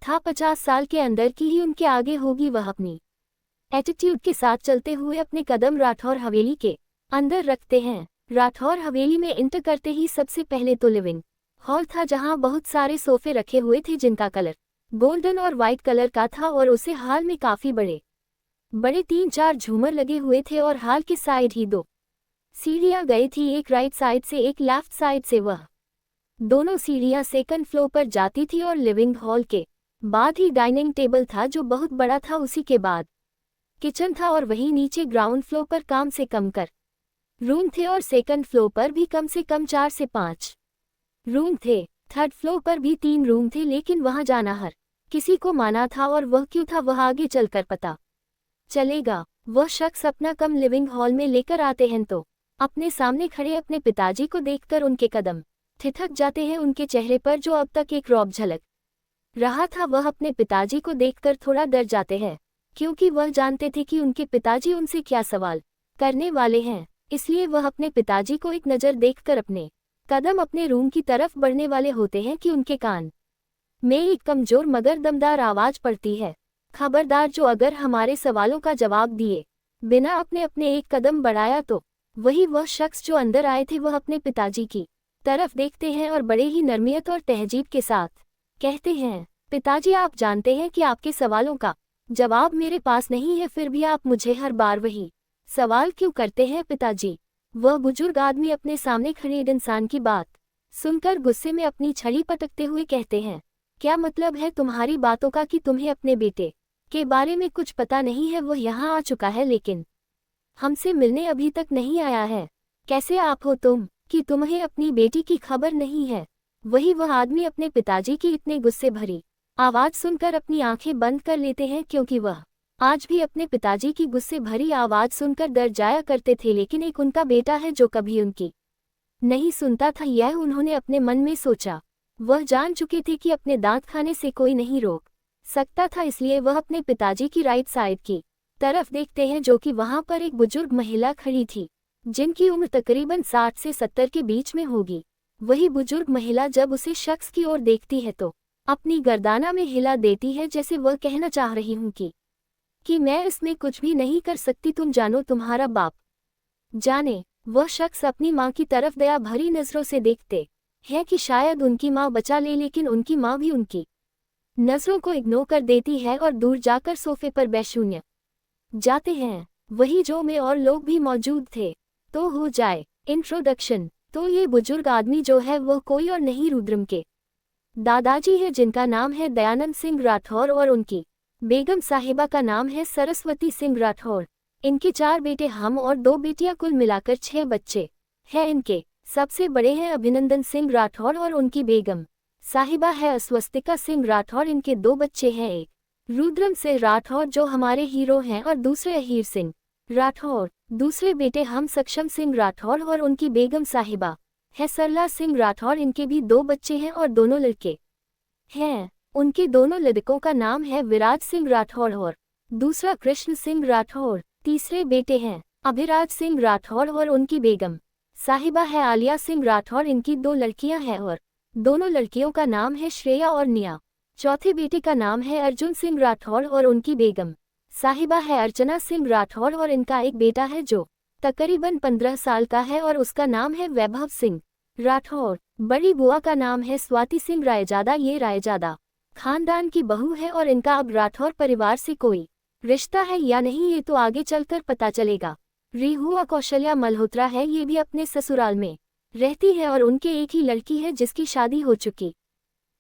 था 50 साल के अंदर की ही उनके आगे होगी। वह अपनी एटीट्यूड के साथ चलते हुए अपने कदम राठौर हवेली के अंदर रखते हैं। राठौर हवेली में इंटर करते ही सबसे पहले तो लिविंग हॉल था, जहां बहुत सारे सोफे रखे हुए थे जिनका कलर गोल्डन और वाइट कलर का था और उसे हाल में काफी बड़े 3-4 झूमर लगे हुए थे और हाल के साइड ही 2 सीढ़ियां गई थी, एक राइट साइड से एक लेफ्ट साइड से। वह दोनों सीढ़ियां सेकंड फ्लोर पर जाती थी और लिविंग हॉल के बाद ही डाइनिंग टेबल था जो बहुत बड़ा था, उसी के बाद किचन था और वहीं नीचे ग्राउंड फ्लोर पर कम से कम कर रूम थे और सेकंड फ्लोर पर भी कम से कम 4 से 5 रूम थे। थर्ड फ्लोर पर भी 3 रूम थे, लेकिन वहां जाना हर किसी को माना था और वह क्यों था वह आगे चलकर पता चलेगा। वह शख्स अपना कम लिविंग हॉल में लेकर आते हैं तो अपने सामने खड़े अपने पिताजी को देखकर उनके कदम ठिठक जाते हैं। उनके चेहरे पर जो अब तक एक रौब झलक रहा था, वह अपने पिताजी को देखकर थोड़ा डर जाते हैं, क्योंकि वह जानते थे कि उनके पिताजी उनसे क्या सवाल करने वाले हैं। इसलिए वह अपने पिताजी को एक नज़र देखकर अपने कदम अपने रूम की तरफ बढ़ने वाले होते हैं कि उनके कान में एक कमजोर मगर दमदार आवाज पड़ती है, खबरदार, जो अगर हमारे सवालों का जवाब दिए बिना अपने अपने एक कदम बढ़ाया तो। वही वह शख्स जो अंदर आए थे वह अपने पिताजी की तरफ देखते हैं और बड़े ही नरमियत और तहजीब के साथ कहते हैं, पिताजी, आप जानते हैं कि आपके सवालों का जवाब मेरे पास नहीं है, फिर भी आप मुझे हर बार वही सवाल क्यों करते हैं पिताजी। वह बुजुर्ग आदमी अपने सामने खड़े इंसान की बात सुनकर गुस्से में अपनी छड़ी पटकते हुए कहते हैं, क्या मतलब है तुम्हारी बातों का कि तुम्हें अपने बेटे के बारे में कुछ पता नहीं है। वह यहाँ आ चुका है लेकिन हमसे मिलने अभी तक नहीं आया है। कैसे आप हो तुम कि तुम्हें अपनी बेटी की खबर नहीं है। वही वह आदमी अपने पिताजी की इतने गुस्से भरी आवाज सुनकर अपनी आंखें बंद कर लेते हैं, क्योंकि वह आज भी अपने पिताजी की गुस्से भरी आवाज सुनकर डर जाया करते थे। लेकिन एक उनका बेटा है जो कभी उनकी नहीं सुनता था, यह उन्होंने अपने मन में सोचा। वह जान चुके थे कि अपने दांत खाने से कोई नहीं रोक सकता था, इसलिए वह अपने पिताजी की राइट साइड की तरफ देखते हैं, जो कि वहां पर एक बुजुर्ग महिला खड़ी थी जिनकी उम्र तकरीबन 60 से 70 के बीच में होगी। वही बुजुर्ग महिला जब उसे शख्स की ओर देखती है तो अपनी गर्दाना में हिला देती है, जैसे वह कहना चाह रही हूं कि मैं इसमें कुछ भी नहीं कर सकती, तुम जानो तुम्हारा बाप जाने। वह शख्स अपनी माँ की तरफ दया भरी नजरों से देखते हैं कि शायद उनकी माँ बचा ले, लेकिन उनकी माँ भी उनकी नजरों को इग्नोर कर देती है और दूर जाकर सोफे पर बैठून्य जाते हैं। वही जो में और लोग भी मौजूद थे। तो हो जाए इंट्रोडक्शन। तो ये बुजुर्ग आदमी जो है वह कोई और नहीं रुद्रम के दादाजी है, जिनका नाम है दयानंद सिंह राठौर और उनकी बेगम साहिबा का नाम है सरस्वती सिंह राठौर। इनके 4 बेटे हम और 2 बेटियां, कुल मिलाकर 6 बच्चे हैं इनके। सबसे बड़े हैं अभिनंदन सिंह राठौर और उनकी बेगम साहिबा है अस्वस्तिका सिंह राठौर। इनके 2 बच्चे हैं, एक रुद्रम सिंह राठौर जो हमारे हीरो हैं और दूसरे अहीर सिंह राठौर। दूसरे बेटे हम सक्षम सिंह राठौर और उनकी बेगम साहिबा है सरला सिंह राठौर। इनके भी 2 बच्चे हैं और दोनों लड़के हैं। उनके दोनों लड़कों का नाम है विराज सिंह राठौर और दूसरा कृष्ण सिंह राठौर। तीसरे बेटे हैं अभिराज सिंह राठौर और उनकी बेगम साहिबा है आलिया सिंह राठौर। इनकी 2 लड़कियां हैं और दोनों लड़कियों का नाम है श्रेया और निया। चौथे बेटे का नाम है अर्जुन सिंह राठौर और उनकी बेगम साहिबा है अर्चना सिंह राठौर और इनका एक बेटा है जो तकरीबन 15 साल का है और उसका नाम है वैभव सिंह राठौर। बड़ी बुआ का नाम है स्वाति सिंह रायजादा। ये रायजादा खानदान की बहू है और इनका अब राठौर परिवार से कोई रिश्ता है या नहीं ये तो आगे चलकर पता चलेगा। रिहुआ कौशल्या मल्होत्रा है, ये भी अपने ससुराल में रहती है और उनके एक ही लड़की है जिसकी शादी हो चुकी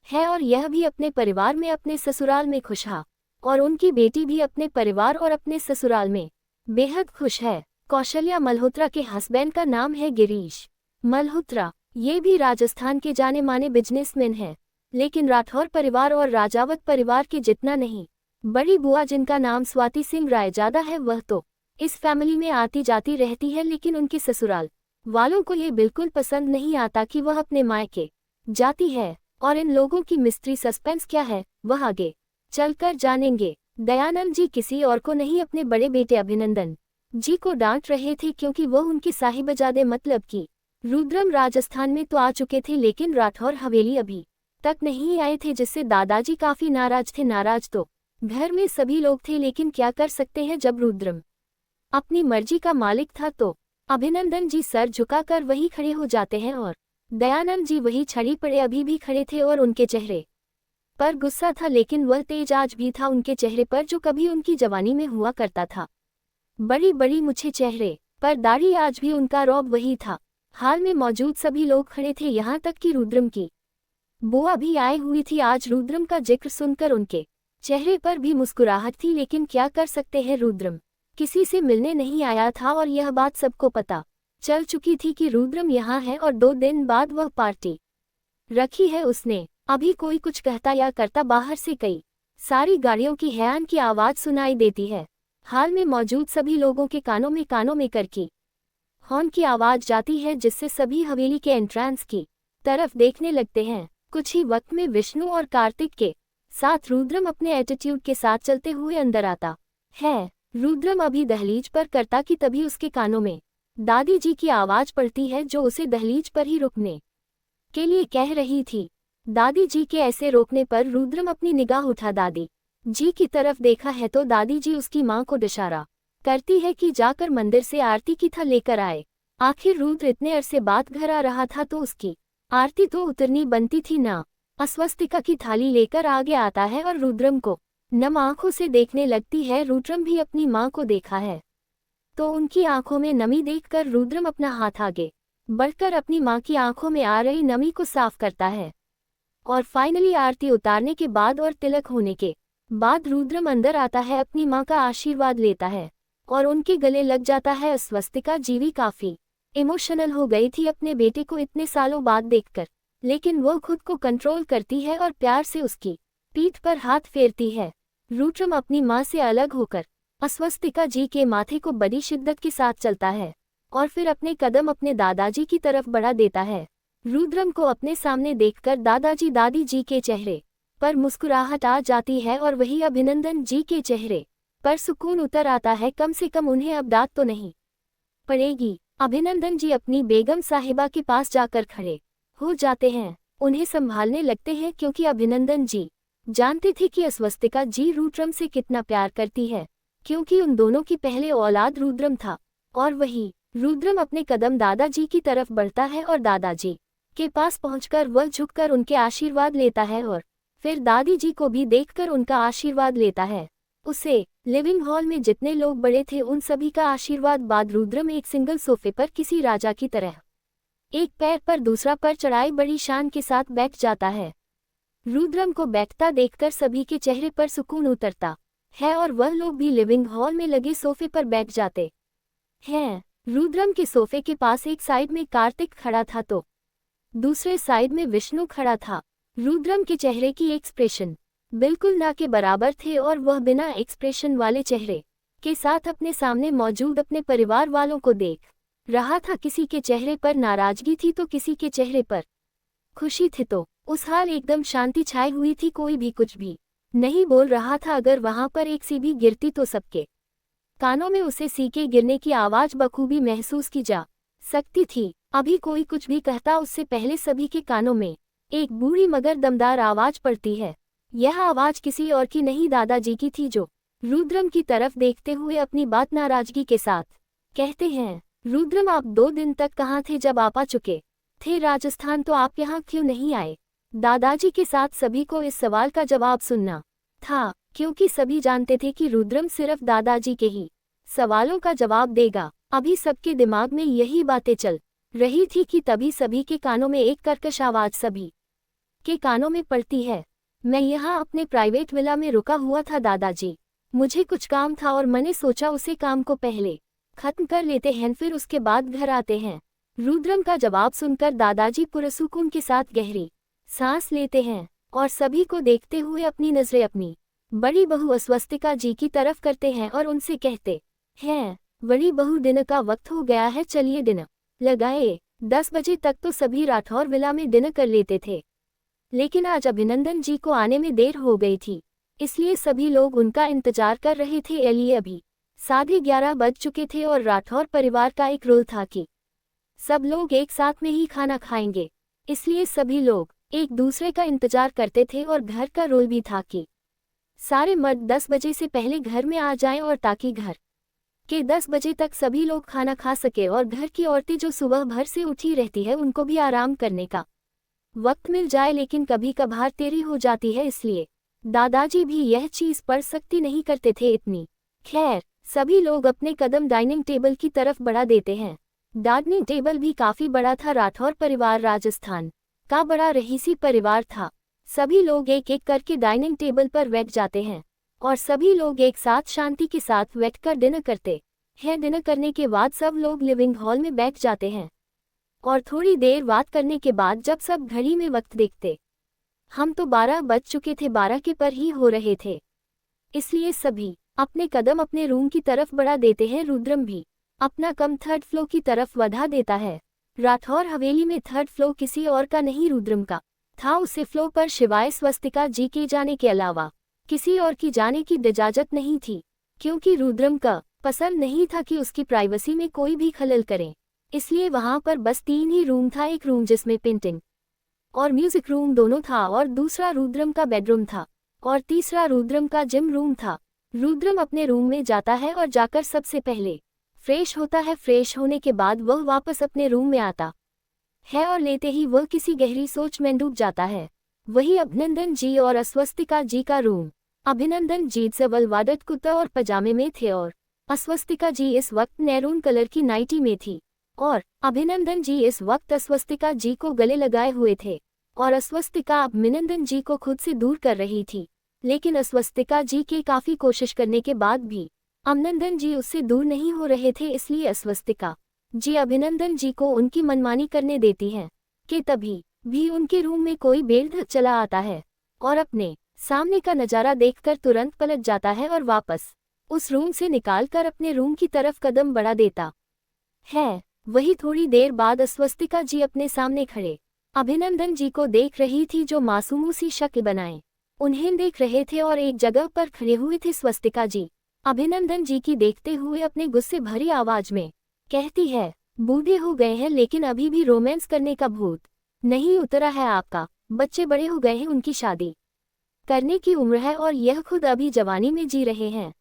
है और यह भी अपने परिवार में अपने ससुराल में खुश है और उनकी बेटी भी अपने परिवार और अपने ससुराल में बेहद खुश है। कौशल्या मल्होत्रा के हस्बैंड का नाम है गिरीश मल्होत्रा। ये भी राजस्थान के जाने माने बिजनेसमैन हैं, लेकिन राठौर परिवार और राजावत परिवार के जितना नहीं। बड़ी बुआ जिनका नाम स्वाति सिंह रायजादा है वह तो इस फैमिली में आती जाती रहती है, लेकिन उनके ससुराल वालों को ये बिल्कुल पसंद नहीं आता कि वह अपने मायके जाती है। और इन लोगों की मिस्ट्री सस्पेंस क्या है वह आगे चलकर जानेंगे। दयानंद जी किसी और को नहीं अपने बड़े बेटे अभिनंदन जी को डांट रहे थे, क्योंकि वह उनकी साहिबजादे मतलब कि रुद्रम राजस्थान में तो आ चुके थे, लेकिन राठौर हवेली अभी तक नहीं आए थे, जिससे दादाजी काफी नाराज थे। नाराज तो घर में सभी लोग थे, लेकिन क्या कर सकते हैं जब रुद्रम अपनी मर्जी का मालिक था तो अभिनंदन जी सर झुकाकर वहीं खड़े हो जाते हैं और दयानंद जी वही छड़ी पड़े अभी भी खड़े थे और उनके चेहरे पर गुस्सा था, लेकिन वह तेज आज भी था उनके चेहरे पर जो कभी उनकी जवानी में हुआ करता था। बड़ी बड़ी मुझे चेहरे पर दाढ़ी, आज भी उनका रौब वही था। हाल में मौजूद सभी लोग खड़े थे, यहाँ तक कि रुद्रम की बुआ भी आई हुई थी। आज रुद्रम का जिक्र सुनकर उनके चेहरे पर भी मुस्कुराहट थी, लेकिन क्या कर सकते हैं, रुद्रम किसी से मिलने नहीं आया था और यह बात सबको पता चल चुकी थी कि रुद्रम यहाँ है और 2 दिन बाद वह पार्टी रखी है उसने। अभी कोई कुछ कहता या करता बाहर से कई सारी गाड़ियों की हैरान की आवाज सुनाई देती है। हाल में मौजूद सभी लोगों के कानों में करकी हॉर्न की आवाज जाती है, जिससे सभी हवेली के एंट्रेंस की तरफ देखने लगते हैं। कुछ ही वक्त में विष्णु और कार्तिक के साथ रुद्रम अपने एटीट्यूड के साथ चलते हुए अंदर आता है। रुद्रम अभी दहलीज पर करता कि तभी उसके कानों में दादी जी की आवाज पड़ती है, जो उसे दहलीज पर ही रुकने के लिए कह रही थी। दादी जी के ऐसे रोकने पर रुद्रम अपनी निगाह उठा दादी जी की तरफ देखा है तो दादी जी उसकी माँ को इशारा करती है कि जाकर मंदिर से आरती की थल लेकर आए। आखिर रुद्र इतने अरसे बाद घर आ रहा था तो उसकी आरती तो उतरनी बनती थी ना। अस्वस्तिका की थाली लेकर आगे आता है और रुद्रम को नम आंखों से देखने लगती है। रुद्रम भी अपनी माँ को देखा है तो उनकी आंखों में नमी देखकर रुद्रम अपना हाथ आगे बढ़कर अपनी माँ की आंखों में आ रही नमी को साफ करता है और फाइनली आरती उतारने के बाद और तिलक होने के बाद रुद्रम अंदर आता है, अपनी माँ का आशीर्वाद लेता है और उनके गले लग जाता है। अस्वस्तिका जीवी काफी इमोशनल हो गई थी अपने बेटे को इतने सालों बाद देखकर, लेकिन वो खुद को कंट्रोल करती है और प्यार से उसकी पीठ पर हाथ फेरती है। रुद्रम अपनी माँ से अलग होकर अस्वस्तिका जी के माथे को बड़ी शिद्दत के साथ चलता है और फिर अपने कदम अपने दादाजी की तरफ बढ़ा देता है। रुद्रम को अपने सामने देखकर दादाजी दादी जी के चेहरे पर मुस्कुराहट आ जाती है और वही अभिनंदन जी के चेहरे पर सुकून उतर आता है। कम से कम उन्हें अब डांट तो नहीं पड़ेगी। अभिनंदन जी अपनी बेगम साहिबा के पास जाकर खड़े हो जाते हैं, उन्हें संभालने लगते हैं क्योंकि अभिनंदन जी जानते थे कि अस्वस्तिका जी रुद्रम से कितना प्यार करती है, क्योंकि उन दोनों की पहले औलाद रुद्रम था। और वही रुद्रम अपने कदम दादाजी की तरफ बढ़ता है और दादाजी के पास पहुंचकर वह झुककर उनके आशीर्वाद लेता है और फिर दादी जी को भी देखकर उनका आशीर्वाद लेता है। उसे लिविंग हॉल में जितने लोग बड़े थे उन सभी का आशीर्वाद बाद रुद्रम एक सिंगल सोफे पर किसी राजा की तरह एक पैर पर दूसरा पर चढ़ाई बड़ी शान के साथ बैठ जाता है। रुद्रम को बैठता देखकर सभी के चेहरे पर सुकून उतरता है और वह लोग भी लिविंग हॉल में लगे सोफे पर बैठ जाते हैं। रुद्रम के सोफे के पास एक साइड में कार्तिक खड़ा था तो दूसरे साइड में विष्णु खड़ा था। रुद्रम के चेहरे की एक्सप्रेशन बिल्कुल ना के बराबर थे और वह बिना एक्सप्रेशन वाले चेहरे के साथ अपने सामने मौजूद अपने परिवार वालों को देख रहा था। किसी के चेहरे पर नाराजगी थी तो किसी के चेहरे पर खुशी थी, तो उस हाल एकदम शांति छाई हुई थी। कोई भी कुछ भी नहीं बोल रहा था। अगर वहां पर एक सी भी गिरती तो सबके कानों में उसे सी के गिरने की आवाज बखूबी महसूस की जा सकती थी। अभी कोई कुछ भी कहता उससे पहले सभी के कानों में एक बूढ़ी मगर दमदार आवाज पड़ती है। यह आवाज किसी और की नहीं दादाजी की थी, जो रुद्रम की तरफ देखते हुए अपनी बात नाराजगी के साथ कहते हैं। रुद्रम, आप 2 दिन तक कहाँ थे? जब आप आ चुके थे राजस्थान तो आप यहाँ क्यों नहीं आए? दादाजी के साथ सभी को इस सवाल का जवाब सुनना था, क्योंकि सभी जानते थे कि रुद्रम सिर्फ दादाजी के ही सवालों का जवाब देगा। अभी सबके दिमाग में यही बातें चल रही थी कि तभी सभी के कानों में एक कर्कश आवाज सभी के कानों में पड़ती है। मैं यहाँ अपने प्राइवेट विला में रुका हुआ था दादाजी, मुझे कुछ काम था और मैंने सोचा उसे काम को पहले खत्म कर लेते हैं, फिर उसके बाद घर आते हैं। रुद्रम का जवाब सुनकर दादाजी पुरसुकून के साथ गहरी सांस लेते हैं और सभी को देखते हुए अपनी नजरें अपनी बड़ी बहू अस्वस्तिका जी की तरफ करते हैं और उनसे कहते हैं, बड़ी बहू डिनर का वक्त हो गया है, चलिए डिनर लगाए। 10 बजे तक तो सभी राठौर विला में डिनर कर लेते थे, लेकिन आज अभिनंदन जी को आने में देर हो गई थी, इसलिए सभी लोग उनका इंतजार कर रहे थे। एलिए अभी 11:30 बज चुके थे और राठौर परिवार का एक रूल था कि सब लोग एक साथ में ही खाना खाएंगे, इसलिए सभी लोग एक दूसरे का इंतजार करते थे और घर का रूल भी था कि सारे मर्द 10 बजे से पहले घर में आ जाएं और ताकि घर के 10 बजे तक सभी लोग खाना खा सके और घर की औरतें जो सुबह भर से उठी रहती है उनको भी आराम करने का वक्त मिल जाए। लेकिन कभी कभार देरी हो जाती है, इसलिए दादाजी भी यह चीज पर सख्ती नहीं करते थे इतनी। खैर, सभी लोग अपने कदम डाइनिंग टेबल की तरफ बढ़ा देते हैं। डाइनिंग टेबल भी काफी बड़ा था। राठौर परिवार राजस्थान का बड़ा रईसी परिवार था। सभी लोग एक एक करके डाइनिंग टेबल पर बैठ जाते हैं और सभी लोग एक साथ शांति के साथ बैठकर डिनर करते हैं। डिनर करने के बाद सब लोग लिविंग हॉल में बैठ जाते हैं और थोड़ी देर बात करने के बाद जब सब घड़ी में वक्त देखते, हम तो 12 बज चुके थे, 12 के पर ही हो रहे थे, इसलिए सभी अपने कदम अपने रूम की तरफ बढ़ा देते हैं। रुद्रम भी अपना कम 3rd फ्लोर की तरफ बढ़ा देता है। राठौर हवेली में 3rd फ्लोर किसी और का नहीं रुद्रम का था। उसे फ्लोर पर शिवाय स्वस्तिका जी के जाने के अलावा किसी और की जाने की इजाजत नहीं थी, क्योंकि रुद्रम का पसंद नहीं था कि उसकी प्राइवेसी में कोई भी खलल करे, इसलिए वहां पर बस 3 ही रूम था। एक रूम जिसमें पेंटिंग और म्यूजिक रूम दोनों था और दूसरा रुद्रम का बेडरूम था और तीसरा रुद्रम का जिम रूम था। रुद्रम अपने रूम में जाता है और जाकर सबसे पहले फ्रेश होता है। फ्रेश होने के बाद वह वापस अपने रूम में आता है और लेते ही वह किसी गहरी सोच में डूब जाता है। वही अभिनंदन जी और अस्वस्तिका जी का रूम। अभिनंदन जी सलवार कुर्ता और पजामे में थे और अस्वस्तिका जी इस वक्त मैरून कलर की नाइटी में थी। और अभिनंदन जी इस वक्त अस्वस्तिका जी को गले लगाए हुए थे और अस्वस्तिका अभिनंदन जी को खुद से दूर कर रही थी। लेकिन अस्वस्तिका जी के काफी कोशिश करने के बाद भी अभिनंदन जी उससे दूर नहीं हो रहे थे, इसलिए अस्वस्तिका जी अभिनंदन जी को उनकी मनमानी करने देती है कि तभी भी उनके रूम में कोई बेल्ट चला आता है और अपने सामने का नजारा देखकर तुरंत पलट जाता है और वापस उस रूम से निकालकर अपने रूम की तरफ कदम बढ़ा देता है। वही थोड़ी देर बाद अस्वस्तिका जी अपने सामने खड़े अभिनंदन जी को देख रही थी, जो मासूम सी शक्ल बनाए उन्हें देख रहे थे और एक जगह पर खड़े हुए थे। स्वस्तिका जी अभिनंदन जी की देखते हुए अपने गुस्से भरी आवाज में कहती है, बूढ़े हो गए हैं लेकिन अभी भी रोमांस करने का भूत नहीं उतरा है आपका। बच्चे बड़े हो गए हैं, उनकी शादी करने की उम्र है और यह खुद अभी जवानी में जी रहे हैं।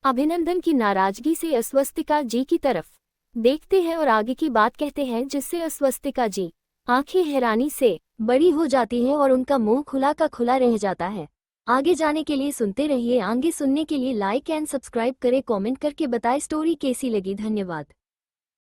अभिनंदन की नाराजगी से अस्वस्तिका जी की तरफ देखते हैं और आगे की बात कहते हैं, जिससे अस्वस्तिका जी आंखें हैरानी से बड़ी हो जाती हैं और उनका मुंह खुला का खुला रह जाता है। आगे जाने के लिए सुनते रहिए। आगे सुनने के लिए लाइक एंड सब्सक्राइब करें, कमेंट करके बताएं स्टोरी कैसी लगी। धन्यवाद।